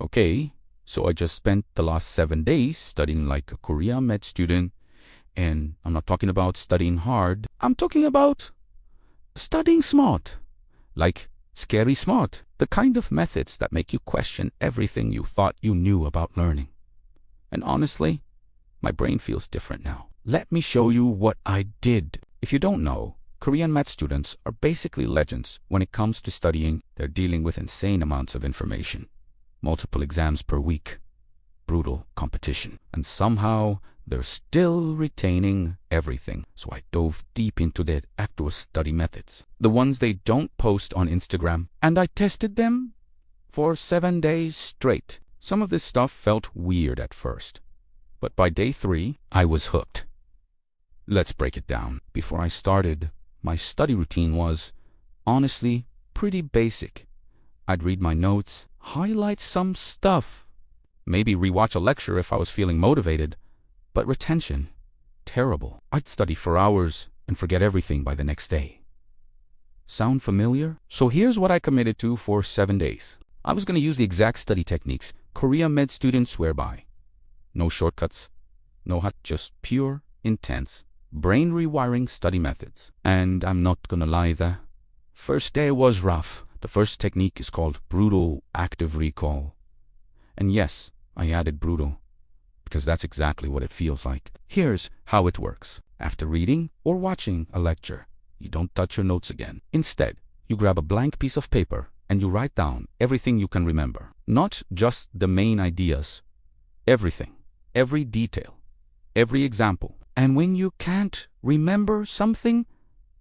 Okay, so I just spent the last 7 days studying like a Korean med student, and I'm not talking about studying hard. I'm talking about studying smart, like scary smart, the kind of methods that make you question everything you thought you knew about learning. And honestly, my brain feels different now. Let me show you what I did. If you don't know, Korean med students are basically legends when it comes to studying. They're dealing with insane amounts of information, multiple exams per week, brutal competition, and somehow they're still retaining everything. So I dove deep into their actual study methods, the ones they don't post on Instagram, and I tested them for 7 days straight. Some of this stuff felt weird at first, but by day 3, I was hooked. Let's break it down. Before I started, my study routine was, honestly, pretty basic. I'd read my notes, highlight some stuff, maybe rewatch a lecture if I was feeling motivated, but retention, terrible. I'd study for hours and forget everything by the next day. Sound familiar? So here's what I committed to for 7 days. I was going to use the exact study techniques Korean med students swear by. No shortcuts, no hot, just pure, intense, brain-rewiring study methods. And I'm not going to lie, the first day was rough. The first technique is called brutal active recall. And yes, I added brutal, because that's exactly what it feels like. Here's how it works. After reading or watching a lecture, you don't touch your notes again. Instead, you grab a blank piece of paper and you write down everything you can remember. Not just the main ideas, everything, every detail, every example. And when you can't remember something,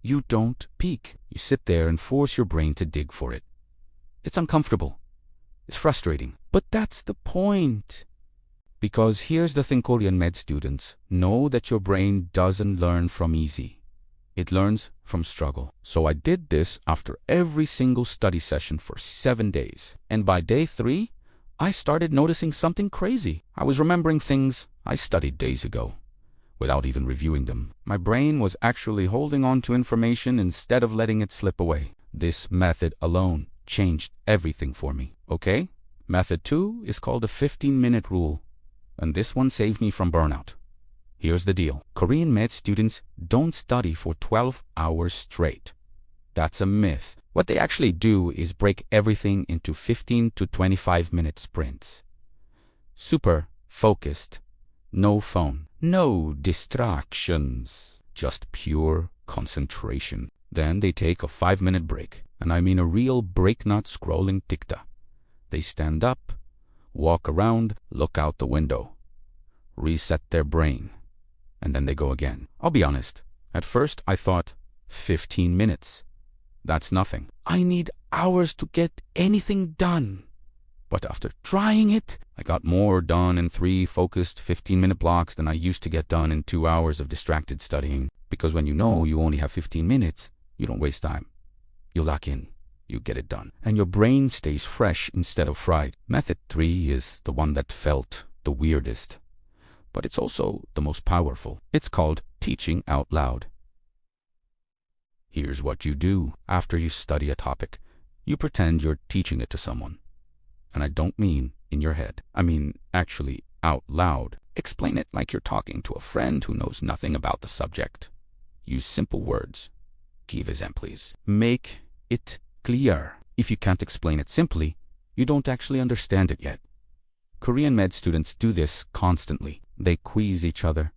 you don't peek. You sit there and force your brain to dig for it. It's uncomfortable. It's frustrating. But that's the point. Because here's the thing, Korean med students know that your brain doesn't learn from easy. It learns from struggle. So I did this after every single study session for 7 days. And by day 3, I started noticing something crazy. I was remembering things I studied days ago without even reviewing them. My brain was actually holding on to information instead of letting it slip away. This method alone changed everything for me. Okay? Method 2 is called the 15-minute rule, and this one saved me from burnout. Here's the deal. Korean med students don't study for 12 hours straight. That's a myth. What they actually do is break everything into 15 to 25-minute sprints. Super focused. No phone. No distractions. Just pure concentration. Then they take a 5-minute break. And I mean a real break, not scrolling TikTok. They stand up, walk around, look out the window, reset their brain, and then they go again. I'll be honest. At first I thought, 15 minutes. That's nothing. I need hours to get anything done. But after trying it, I got more done in 3 focused 15-minute blocks than I used to get done in 2 hours of distracted studying. Because when you know you only have 15 minutes, you don't waste time. You lock in. You get it done. And your brain stays fresh instead of fried. Method 3 is the one that felt the weirdest, but it's also the most powerful. It's called teaching out loud. Here's what you do. After you study a topic, you pretend you're teaching it to someone. And I don't mean in your head. I mean actually out loud. Explain it like you're talking to a friend who knows nothing about the subject. Use simple words. Give examples. Make it clear. If you can't explain it simply, you don't actually understand it yet. Korean med students do this constantly. They quiz each other.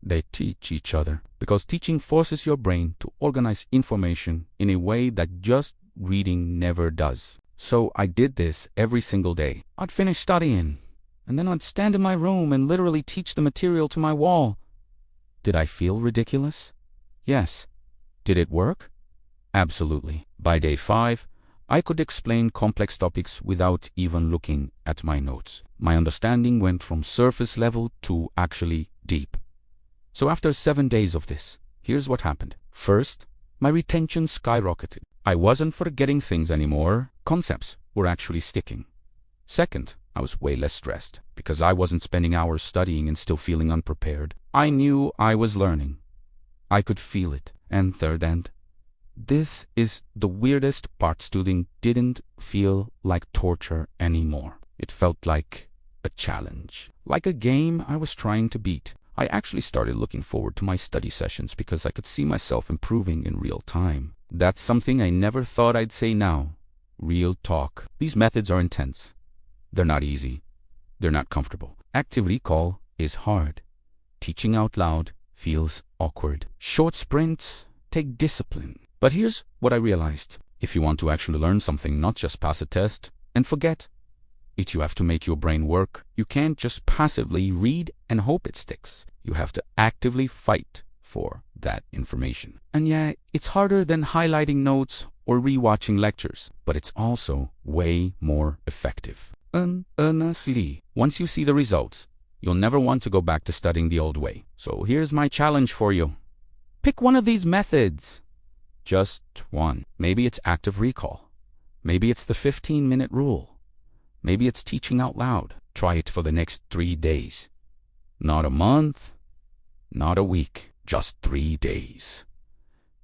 They teach each other. Because teaching forces your brain to organize information in a way that just reading never does. So I did this every single day. I'd finish studying, and then I'd stand in my room and literally teach the material to my wall. Did I feel ridiculous? Yes. Did it work? Absolutely. By day 5, I could explain complex topics without even looking at my notes. My understanding went from surface level to actually deep. So after 7 days of this, here's what happened. First, my retention skyrocketed. I wasn't forgetting things anymore. Concepts were actually sticking. Second, I was way less stressed because I wasn't spending hours studying and still feeling unprepared. I knew I was learning. I could feel it. And third, and this is the weirdest part, studying didn't feel like torture anymore. It felt like a challenge, like a game I was trying to beat. I actually started looking forward to my study sessions because I could see myself improving in real time. That's something I never thought I'd say now. Real talk. These methods are intense. They're not easy. They're not comfortable. Active recall is hard. Teaching out loud feels awkward. Short sprints take discipline. But here's what I realized. If you want to actually learn something, not just pass a test and forget it, you have to make your brain work. You can't just passively read and hope it sticks. You have to actively fight for that information. And yeah, it's harder than highlighting notes or rewatching lectures, but it's also way more effective. Honestly, once you see the results, you'll never want to go back to studying the old way. So here's my challenge for you. Pick one of these methods. Just one. Maybe it's active recall. Maybe it's the 15-minute rule. Maybe it's teaching out loud. Try it for the next 3 days. Not a month, not a week, just 3 days.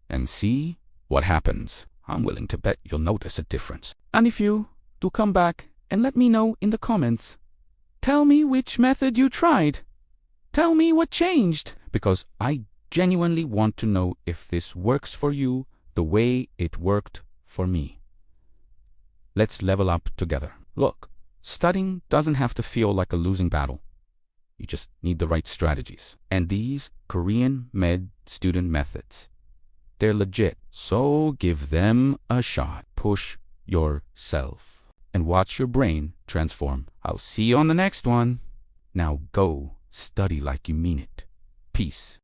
And see what happens. I'm willing to bet you'll notice a difference. And if you do come back and let me know in the comments. Tell me which method you tried. Tell me what changed. Because I genuinely want to know if this works for you the way it worked for me. Let's level up together. Look, studying doesn't have to feel like a losing battle. You just need the right strategies. And these Korean med student methods, they're legit. So give them a shot. Push yourself and watch your brain transform. I'll see you on the next one. Now go study like you mean it. Peace.